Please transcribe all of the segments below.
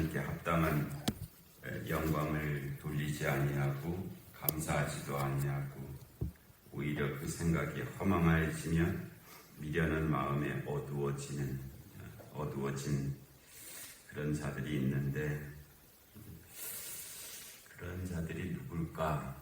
하나님께 합당한 영광을 돌리지 아니하고 감사하지도 아니하고 오히려 그 생각이 허망해지면 미련한 마음에 어두워진 그런 자들이 있는데, 그런 자들이 누굴까?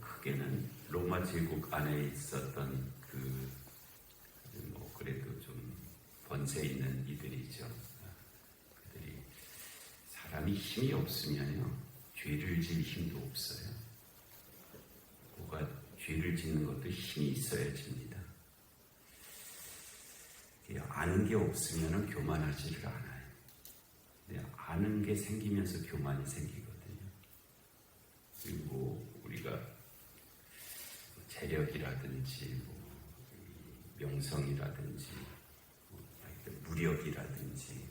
크게는 로마 제국 안에 있었던 그래도 좀 번세 있는 이들이죠. 그들이 사람이 힘이 없으면요, 죄를 질 힘도 없어요. 뭐가 죄를 짓는 것도 힘이 있어야 집니다. 아는 게 없으면 교만하지를 않아요. 아는 게 생기면서 교만이 생기거든요. 그리고 우리가 재력이라든지 명성이라든지 무력이라든지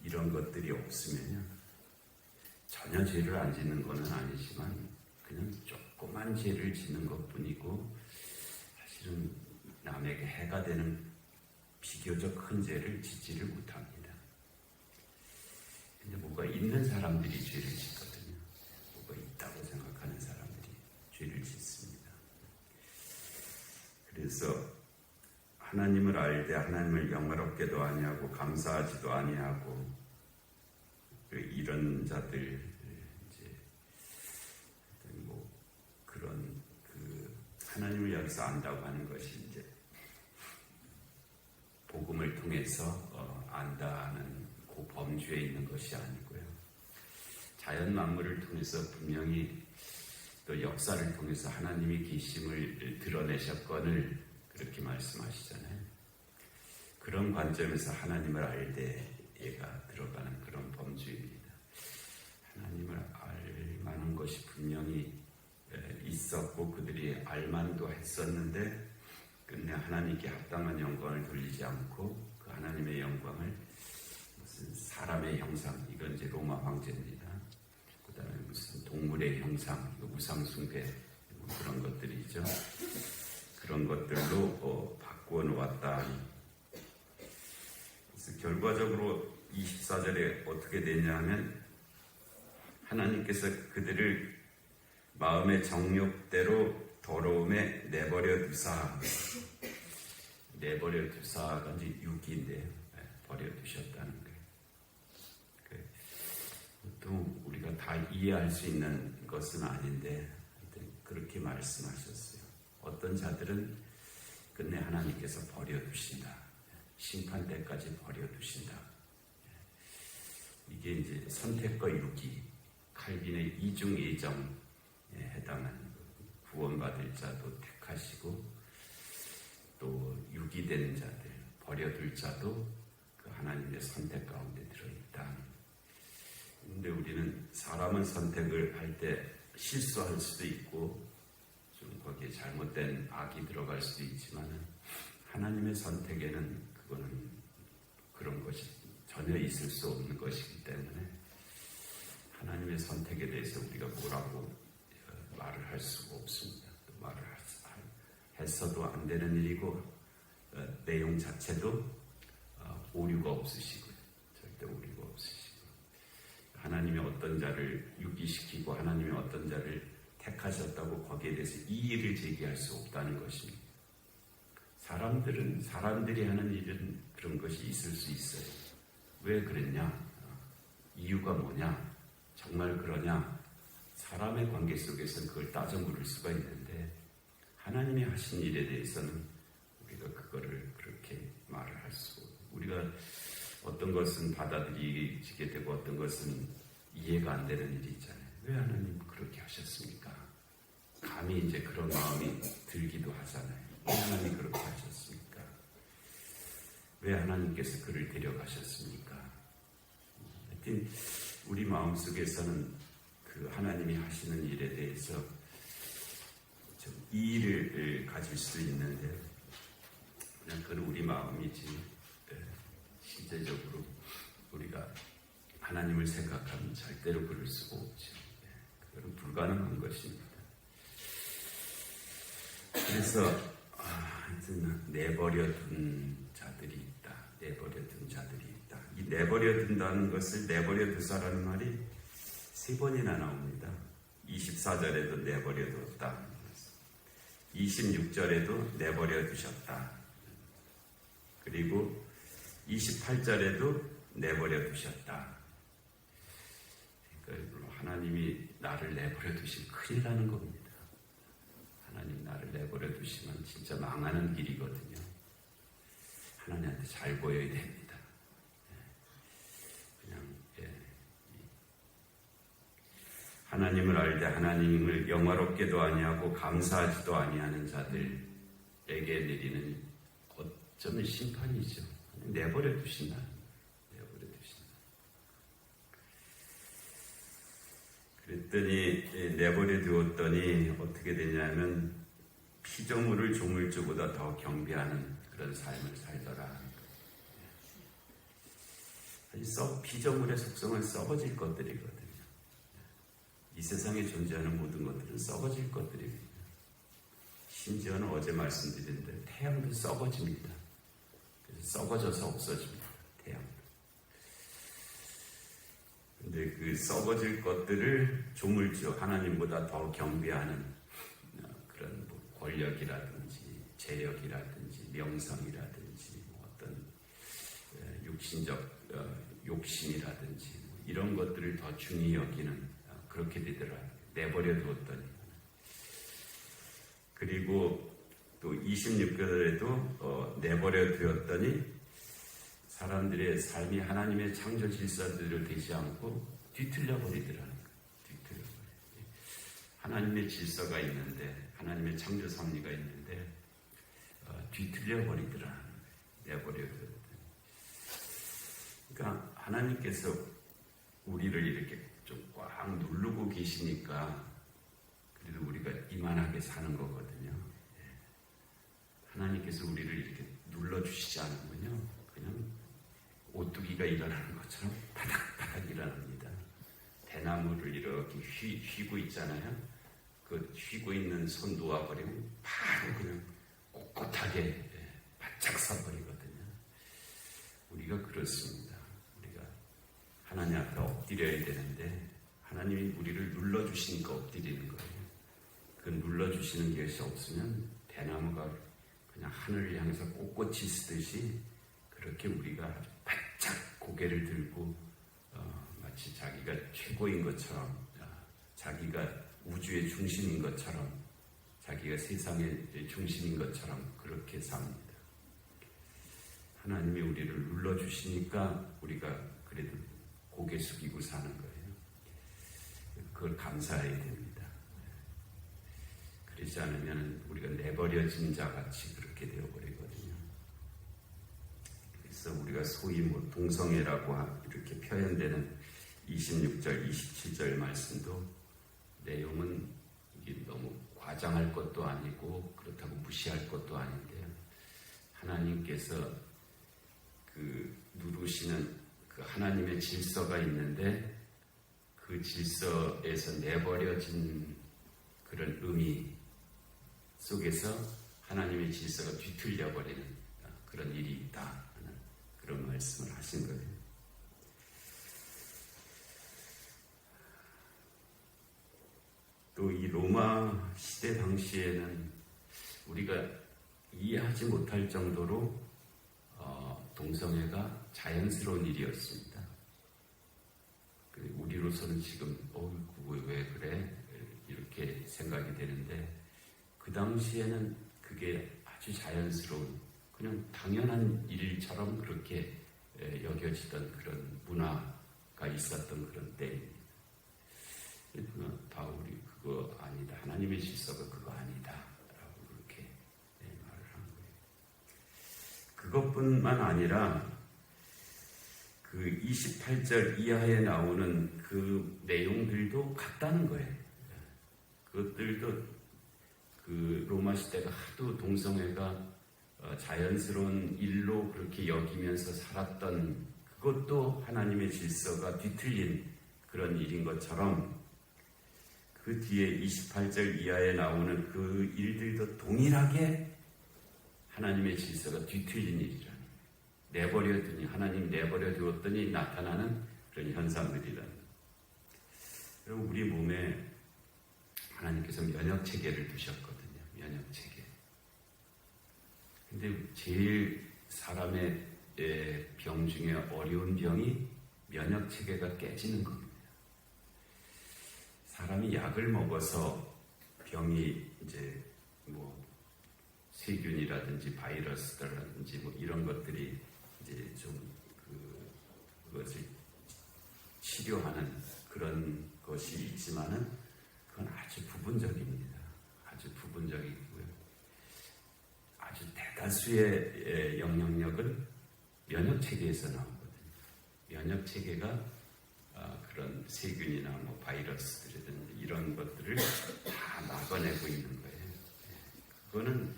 이런 것들이 없으면요, 전혀 죄를 안 짓는 것은 아니지만 그냥 조그만 죄를 짓는 것뿐이고, 사실은 남에게 해가 되는 비교적 큰 죄를 짓지를 못합니다. 근데 뭐가 있는 사람들이 죄를 짓거든요. 뭐가 있다고 생각하는 사람들이 죄를 짓습니다. 그래서 하나님을 알되 하나님을 영화롭게도 아니하고 감사하지도 아니하고, 이런 자들, 그런 하나님을 여기서 안다고 하는 것이 이제 복음을 통해서 안다는 그 범주에 있는 것이 아니고요. 자연 만물을 통해서 분명히 또 역사를 통해서 하나님이 계심을 드러내셨건을 그렇게 말씀하시잖아요. 그런 관점에서 하나님을 알 때가 들어가는 그런 범주입니다. 하나님을 알 만한 것이 분명히 있었고 그들이 알만도 했었는데, 끝내 하나님께 합당한 영광을 돌리지 않고 그 하나님의 영광을 무슨 사람의 형상, 이건 이제 로마 황제입니다. 그 다음에 무슨 동물의 형상, 우상 숭배, 그런 것들이죠. 그런 것들로 바꾸어 놓았다. 그래서 결과적으로 24절에 어떻게 되냐 하면, 하나님께서 그들을 마음의 정욕대로 더러움에 내버려 두사가 이제 육인데요. 버려 두셨다는 거예요. 또 우리가 다 이해할 수 있는 것은 아닌데, 그렇게 말씀하셨어요. 어떤 자들은 끝내 하나님께서 버려 두신다. 심판 때까지 버려 두신다. 이게 이제 선택과 유기, 칼빈의 이중 예정에 해당하는, 구원받을 자도 택하시고 또 유기되는 자들, 버려둘 자도 그 하나님의 선택 가운데 들어있다. 그런데 우리는 사람은 선택을 할 때 실수할 수도 있고 좀 거기에 잘못된 악이 들어갈 수도 있지만, 하나님의 선택에는 그런 것이 전혀 있을 수 없는 것이기 때문에 하나님의 선택에 대해서 우리가 뭐라고 말을 할 수가 없습니다. 또 말을 했어도 안 되는 일이고, 내용 자체도 오류가 없으시고요. 절대 오류가 없으시고, 하나님이 어떤 자를 유기시키고 하나님이 어떤 자를 택하셨다고 거기에 대해서 이의를 제기할 수 없다는 것입니다. 사람들이 하는 일은 그런 것이 있을 수 있어요. 왜 그랬냐? 이유가 뭐냐? 정말 그러냐? 사람의 관계 속에서는 그걸 따져 물을 수가 있는데, 하나님이 하신 일에 대해서는 우리가 그거를 그렇게 말을 할 수가 없고, 우리가 어떤 것은 받아들이게 되고 어떤 것은 이해가 안 되는 일이 있잖아요. 왜 하나님 그렇게 하셨습니까? 감히 이제 그런 마음이 들기도 하잖아요. 왜 하나님 그렇게 하셨습니까? 왜 하나님께서 그를 데려가셨습니까? 하여튼 우리 마음속에서는 그 하나님이 하시는 일에 대해서 좀 이의를 가질 수 있는데, 그냥 그건 우리 마음이지, 실제적으로 우리가 하나님을 생각하면 절대로 그럴 수가 없죠. 그건 불가능한 것입니다. 그래서 하여튼 내버려둔 자들이 있다. 내버려둔 자들이 있다. 이 내버려 둔다는 것을 내버려 두사라는 말이 3번이나 나옵니다. 24절에도 내버려 두었다. 26절에도 내버려 두셨다. 그리고 28절에도 내버려 두셨다. 그러니까 하나님이 나를 내버려 두시면 큰일 나는 겁니다. 하나님 나를 내버려 두시면 진짜 망하는 길이거든요. 하나님한테 잘 보여야 됩니다. 그냥 하나님을 알되 하나님을 영화롭게도 아니하고 감사하지도 아니하는 자들에게 내리는 어쩌면 심판이죠. 내버려 두신다. 내버려 두신다. 그랬더니 내버려 두었더니 어떻게 되냐면 피조물을 조물주보다 더 경배하는 그런 삶을 살더라. 피조물의 속성은 썩어질 것들이거든요. 이 세상에 존재하는 모든 것들은 썩어질 것들입니다. 심지어는 어제 말씀드린 대로 태양도 썩어집니다. 그래서 썩어져서 없어집니다. 태양도. 근데 그 썩어질 것들을 조물주 하나님보다 더 경배하는 그런 권력이라든지 재력이라든지 명성이라든지 어떤 육신적 욕심이라든지 이런 것들을 더 중히 여기는 그렇게 되더라고요. 내버려 두었더니. 그리고 또 26절에도 내버려 두었더니 사람들의 삶이 하나님의 창조 질서대로 되지 않고 뒤틀려 버리더라는 거예요. 뒤틀려 버려요. 하나님의 질서가 있는데 하나님의 창조 섭리가 있는데 뒤틀려 버리더라는 거예요. 내버려 두었더니. 그러니까 하나님께서 우리를 이렇게 좀 꽉 누르고 계시니까 그래도 우리가 이만하게 사는 거거든요. 하나님께서 우리를 이렇게 눌러주시지 않으면요 그냥 오뚜기가 일어나는 것처럼 바닥바닥 일어납니다. 대나무를 이렇게 휘고 있잖아요. 그 휘고 있는 손 놓아버리면 바로 그냥 꼿꼿하게 바짝 서버리거든요. 우리가 그렇습니다. 우리가 하나님 앞에 엎드려야 되는데 하나님이 우리를 눌러주시니까 엎드리는 거예요. 그 눌러주시는 것이 없으면 대나무가 그냥 하늘을 향해서 꼿꼿이 쓰듯이 그렇게 우리가 아주 바짝 고개를 들고 마치 자기가 최고인 것처럼 자기가 우주의 중심인 것처럼 자기가 세상의 중심인 것처럼 그렇게 삽니다. 하나님이 우리를 눌러주시니까 우리가 그래도 고개 숙이고 사는 거예요. 그걸 감사해야 됩니다. 그렇지 않으면 우리가 내버려진 자 같이 그렇게 되어버리거든요. 그래서 우리가 소위 동성애라고 이렇게 표현되는 26절, 27절 말씀도 내용은 이게 너무 과장할 것도 아니고 그렇다고 무시할 것도 아닌데요. 하나님께서 그 누르시는 그 하나님의 질서가 있는데 그 질서에서 내버려진 그런 의미 속에서 하나님의 질서가 뒤틀려 버리는 그런 일이 있다 하는 그런 말씀을 하신 거예요. 또 이 로마 시대 당시에는 우리가 이해하지 못할 정도로 동성애가 자연스러운 일이었습니다. 우리로서는 지금 왜 그래? 이렇게 생각이 되는데 그 당시에는 그게 아주 자연스러운 그냥 당연한 일처럼 그렇게 여겨지던 그런 문화가 있었던 그런 때입니다. 바울이 그거 아니다. 하나님의 질서가 그거 아니다. 라고 그렇게 말을 한 거예요. 그것뿐만 아니라 그 28절 이하에 나오는 그 내용들도 같다는 거예요. 그것들도 그 로마 시대가 하도 동성애가 자연스러운 일로 그렇게 여기면서 살았던 그것도 하나님의 질서가 뒤틀린 그런 일인 것처럼 그 뒤에 28절 이하에 나오는 그 일들도 동일하게 하나님의 질서가 뒤틀린 일이라는 하나님 내버려 두었더니 나타나는 그런 현상들이란. 그럼 우리 몸에 하나님께서 면역 체계를 두셨거든요. 면역 체계. 근데 제일 사람의 병 중에 어려운 병이 면역 체계가 깨지는 겁니다. 사람이 약을 먹어서 병이 이제 뭐 세균이라든지 바이러스라든지 뭐 이런 것들이 이제 좀 그것을 치료하는 그런 것이 있지만은 그건 아주 부분적입니다. 아주 부분적이고요. 아주 대다수의 영향력은 면역 체계에서 나오거든요. 면역 체계가 그런 세균이나 뭐 바이러스들이든 이런 것들을 다 막아내고 있는 거예요. 그거는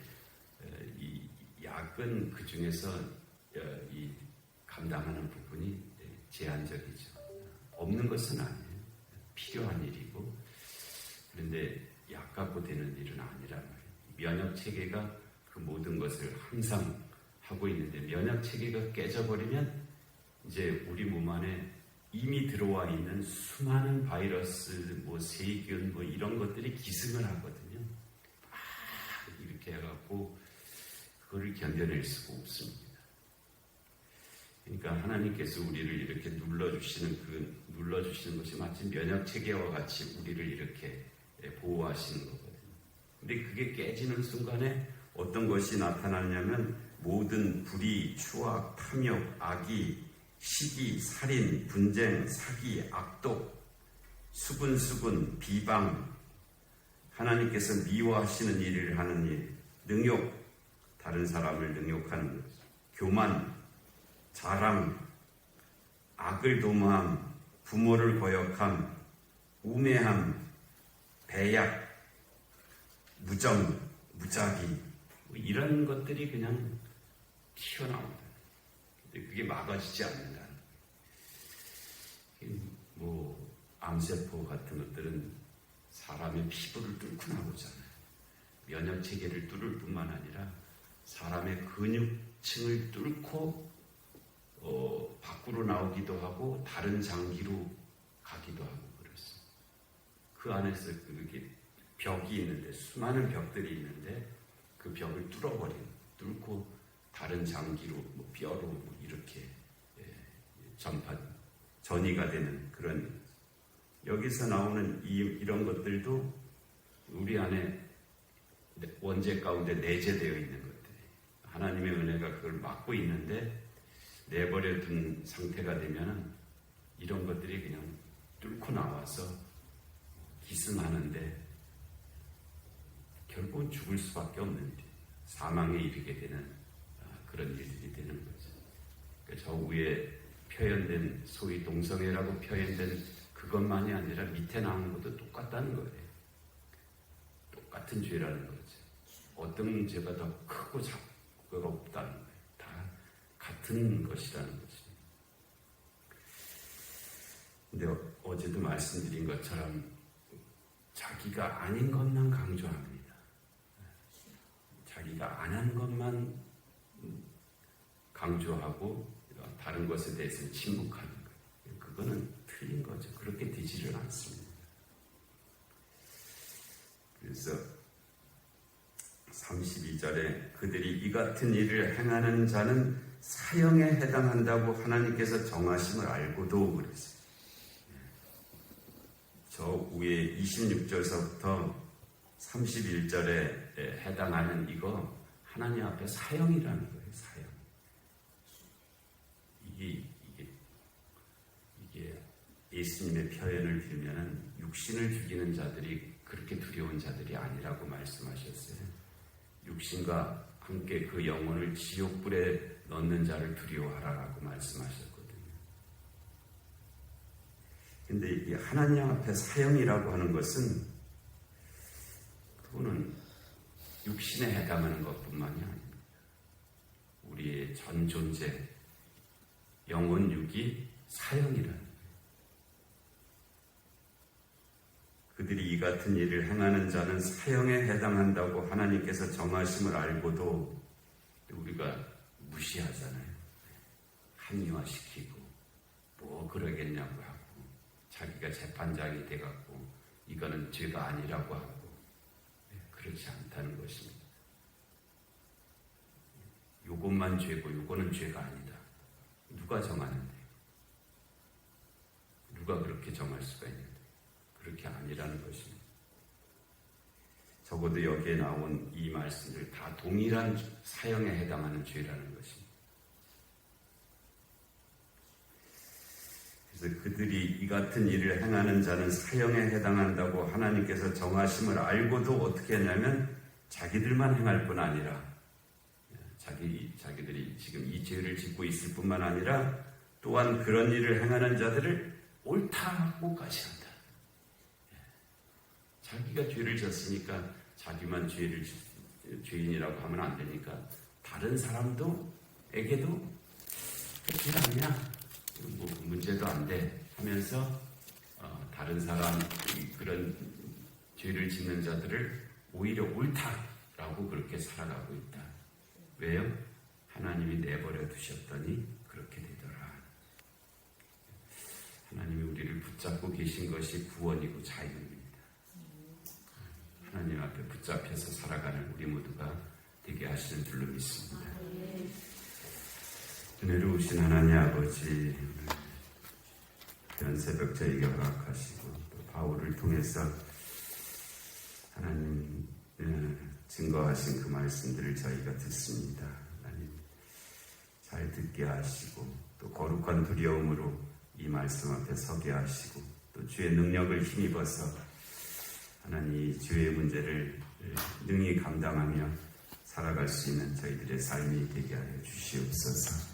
이 약은 그 중에서 이 감당하는 부분이 제한적이죠. 없는 것은 아니에요. 필요한 일이고. 그런데 약 갖고 되는 일은 아니란 말이에요. 면역 체계가 그 모든 것을 항상 하고 있는데 면역 체계가 깨져버리면 이제 우리 몸 안에 이미 들어와 있는 수많은 바이러스, 뭐 세균, 뭐 이런 것들이 기승을 하거든요. 이렇게 해갖고 그거를 견뎌낼 수가 없습니다. 그러니까 하나님께서 우리를 이렇게 눌러주시는 것이 마치 면역 체계와 같이 우리를 이렇게 보호하시는 거거든요. 근데 그게 깨지는 순간에 어떤 것이 나타나냐면 모든 불의, 추악, 탐욕, 악의, 시기, 살인, 분쟁, 사기, 악독, 수군수군, 비방, 하나님께서 미워하시는 일을 하는 일, 능욕, 다른 사람을 능욕하는 것, 교만, 자랑, 악을 도모함, 부모를 거역함, 우매함, 배약, 무정, 무작위, 뭐 이런 것들이 그냥 튀어나옵니다. 근데 그게 막아지지 않는다. 뭐 암세포 같은 것들은 사람의 피부를 뚫고 나오잖아요. 면역 체계를 뚫을 뿐만 아니라 사람의 근육층을 뚫고 밖으로 나오기도 하고 다른 장기로 가기도 하고 그랬어. 그 안에서 그게 벽이 있는데 수많은 벽들이 있는데 그 벽을 뚫고 다른 장기로 뭐 뼈로 뭐 이렇게 전이가 되는 그런 여기서 나오는 이런 것들도 우리 안에 원죄 가운데 내재되어 있는 것들이 하나님의 은혜가 그걸 막고 있는데 내버려 둔 상태가 되면은 이런 것들이 그냥 뚫고 나와서 기승하는데 결국은 죽을 수밖에 없는 일이에요. 사망에 이르게 되는 그런 일들이 되는 거죠. 그러니까 저 위에 표현된 소위 동성애라고 표현된 그것만이 아니라 밑에 나오는 것도 똑같다는 거예요. 똑같은 죄라는 거죠. 어떤 죄가 더 크고 작고가 없다는 거예요. 다 같은 것이라는 거죠. 근데 어제도 말씀드린 것처럼 자기가 아닌 것만 강조합니다. 자기가 안 한 것만 강조하고 다른 것에 대해서 침묵하는 거예요. 그거는 틀린 거죠. 그렇게 되지를 않습니다. 그래서 32절에 그들이 이 같은 일을 행하는 자는 사형에 해당한다고 하나님께서 정하심을 알고도 그랬어요. 저 위에 26절서부터 31절에 해당하는 이거 하나님 앞에 사형이라는 거예요. 사형. 이게 예수님의 표현을 들면은 육신을 죽이는 자들이 그렇게 두려운 자들이 아니라고 말씀하셨어요. 육신과 함께 그 영혼을 지옥불에 넣는 자를 두려워하라라고 말씀하셨거든요. 근데 이 하나님 앞에 사형이라고 하는 것은 그거는 육신에 해당하는 것뿐만이 아닙니다. 우리의 전 존재, 영혼 육이 사형이라는 거예요. 그들이 이 같은 일을 행하는 자는 사형에 해당한다고 하나님께서 정하심을 알고도 우리가 무시하잖아요. 합리화시키고 뭐 그러겠냐고 하고 자기가 재판장이 돼갖고 이거는 죄가 아니라고 하고 그렇지 않다는 것입니다. 요것만 죄고 요거는 죄가 아니다. 누가 정하는데? 누가 그렇게 정할 수가 있는데? 그렇게 아니라는 것입니다. 적어도 여기에 나온 이 말씀들 다 동일한 사형에 해당하는 죄라는 것입니다. 그래서 그들이 이 같은 일을 행하는 자는 사형에 해당한다고 하나님께서 정하심을 알고도 어떻게 했냐면 자기들만 행할 뿐 아니라 자기들이 지금 이 죄를 짓고 있을 뿐만 아니라 또한 그런 일을 행하는 자들을 옳다고까지 한다. 자기가 죄를 졌으니까 자기만 죄인이라고 하면 안 되니까 다른 사람에게도 죄 아니야, 뭐 문제도 안 돼 하면서 다른 사람 그런 죄를 짓는 자들을 오히려 옳다라고 그렇게 살아가고 있다. 왜요? 하나님이 내버려 두셨더니 그렇게 되더라. 하나님이 우리를 붙잡고 계신 것이 구원이고 자유입니다. 하나님 앞에 붙잡혀서 살아가는 우리 모두가 되게 하시는 줄로 믿습니다. 은혜로우신 하나님 아버지, 이런 새벽 저에게 허락하시고 또 바울을 통해서 하나님 증거하신 그 말씀들을 저희가 듣습니다. 하나님 잘 듣게 하시고 또 거룩한 두려움으로 이 말씀 앞에 서게 하시고 또 주의 능력을 힘입어서 하나님 주의 문제를 능히 감당하며 살아갈 수 있는 저희들의 삶이 되게 하여 주시옵소서.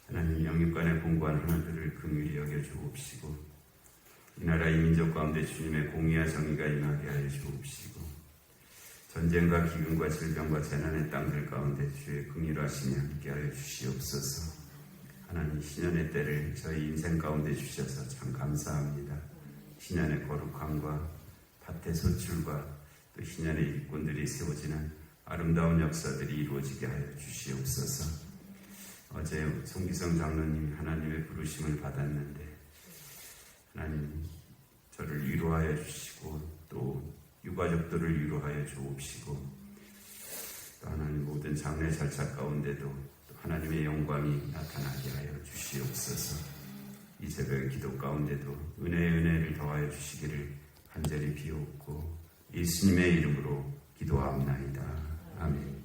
하나님 영육간에 공고한 하나들을 긍휼히 여겨 주옵시고 이 나라 이 민족 가운데 주님의 공의와 정의가 임하게 하여 주옵시고 전쟁과 기근과 질병과 재난의 땅들 가운데 주의 긍휼하심이 함께 하여 주시옵소서. 하나님 신년의 때를 저희 인생 가운데 주셔서 참 감사합니다. 신년의 거룩함과 밭의 소출과 또 신년의 일꾼들이 세워지는 아름다운 역사들이 이루어지게 하여 주시옵소서. 어제 송기성 장로님이 하나님의 부르심을 받았는데 하나님 저를 위로하여 주시고 또 유가족들을 위로하여 주옵시고 또 하나님 모든 장례 절차 가운데도 또 하나님의 영광이 나타나게 하여 주시옵소서. 이 새벽의 기도 가운데도 은혜를 더하여 주시기를 간절히 비옵고 예수님의 이름으로 기도하옵나이다. 아멘.